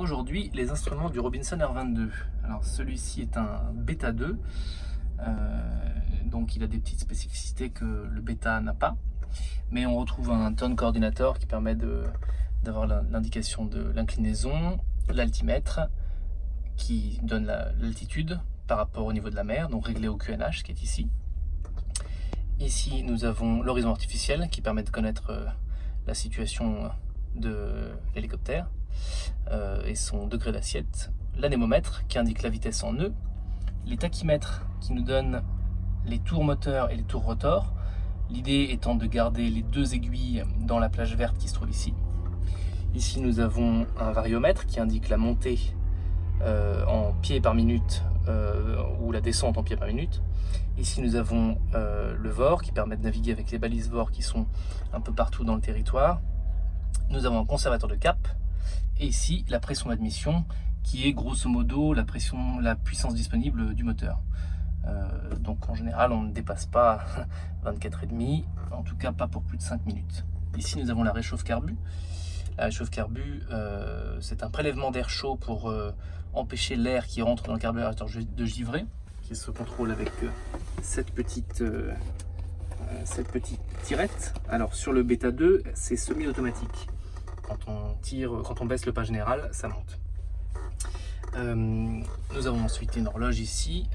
aujourd'hui les instruments du Robinson R22. Alors celui-ci est un Beta 2, donc il a des petites spécificités que le Beta n'a pas. Mais on retrouve un tone coordinator qui permet d'avoir l'indication de l'inclinaison, l'altimètre qui donne l'altitude par rapport au niveau de la mer, donc réglé au QNH qui est ici. Ici nous avons l'horizon artificiel qui permet de connaître la situation de l'hélicoptère et son degré d'assiette, l'anémomètre qui indique la vitesse en nœud, les tachymètres qui nous donnent les tours moteurs et les tours rotors, l'idée étant de garder les deux aiguilles dans la plage verte qui se trouve ici. Ici nous avons un variomètre qui indique la montée en pieds par minute ou la descente en pieds par minute. Ici nous avons le VOR qui permet de naviguer avec les balises VOR qui sont un peu partout dans le territoire. Nous avons un conservateur de cap et ici la pression d'admission qui est grosso modo la puissance disponible du moteur. Donc en général on ne dépasse pas 24,5, en tout cas pas pour plus de 5 minutes. Ici nous avons la réchauffe carbu. La réchauffe carbu, c'est un prélèvement d'air chaud pour empêcher l'air qui rentre dans le carburateur de givrer, qui se contrôle avec cette petite tirette. Alors sur le Beta 2, c'est semi-automatique. Quand on baisse le pas général, ça monte. Nous avons ensuite une horloge ici,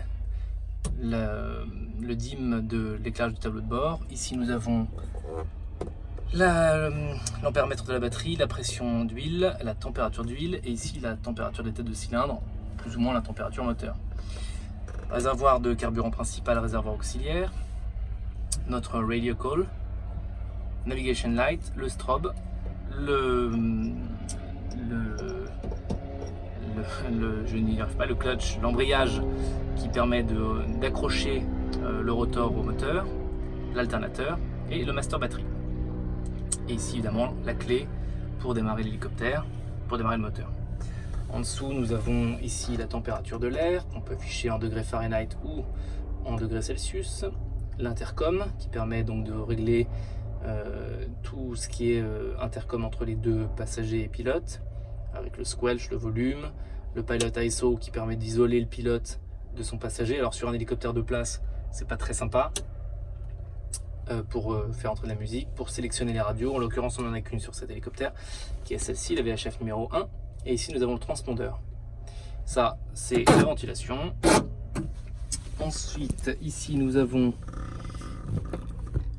le DIM de l'éclairage du tableau de bord. Ici nous avons l'ampèremètre de la batterie, la pression d'huile, la température d'huile et ici la température des têtes de cylindre, plus ou moins la température moteur. Réservoir de carburant principal, réservoir auxiliaire, notre radio call, navigation light, le strobe, je n'y arrive pas, le clutch, l'embrayage qui permet d'accrocher le rotor au moteur, l'alternateur et le master batterie. Et ici évidemment la clé pour démarrer l'hélicoptère, pour démarrer le moteur. En dessous nous avons ici la température de l'air qu'on peut afficher en degrés Fahrenheit ou en degrés Celsius, l'intercom qui permet donc de régler tout ce qui est intercom entre les deux passagers et pilotes, avec le squelch, le volume, le pilot ISO qui permet d'isoler le pilote de son passager. Alors sur un hélicoptère de place, c'est pas très sympa pour faire entrer de la musique, pour sélectionner les radios. En l'occurrence, on n'en a qu'une sur cet hélicoptère, qui est celle-ci, la VHF numéro 1. Et ici, nous avons le transpondeur. Ça, c'est la ventilation. Ensuite, ici, nous avons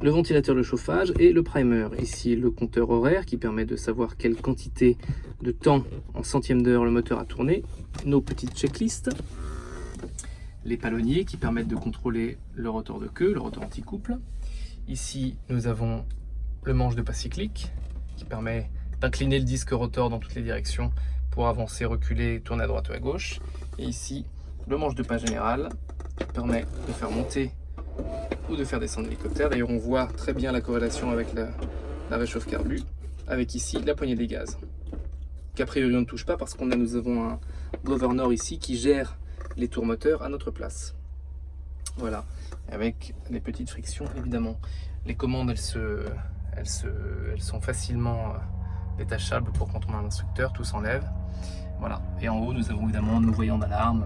le ventilateur de chauffage et le primer. Ici, le compteur horaire qui permet de savoir quelle quantité de temps en centième d'heure le moteur a tourné. Nos petites checklists. Les palonniers qui permettent de contrôler le rotor de queue, le rotor anti-couple. Ici, nous avons le manche de pas cyclique qui permet d'incliner le disque rotor dans toutes les directions pour avancer, reculer, tourner à droite ou à gauche. Et ici, le manche de pas général qui permet de faire monter ou de faire descendre l'hélicoptère. D'ailleurs, on voit très bien la corrélation avec la réchauffe carbu, avec ici la poignée des gaz, qu'a priori on ne touche pas parce que nous avons un governor ici qui gère les tours moteurs à notre place. Voilà, avec les petites frictions évidemment. Les commandes elles sont facilement détachables pour quand on a un instructeur, tout s'enlève. Voilà, et en haut nous avons évidemment nos voyants d'alarme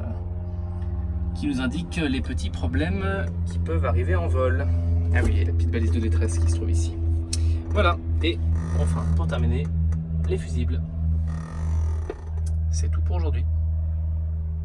qui nous indiquent les petits problèmes qui peuvent arriver en vol. Ah oui, et la petite balise de détresse qui se trouve ici. Voilà, et enfin pour terminer, les fusibles. C'est tout pour aujourd'hui.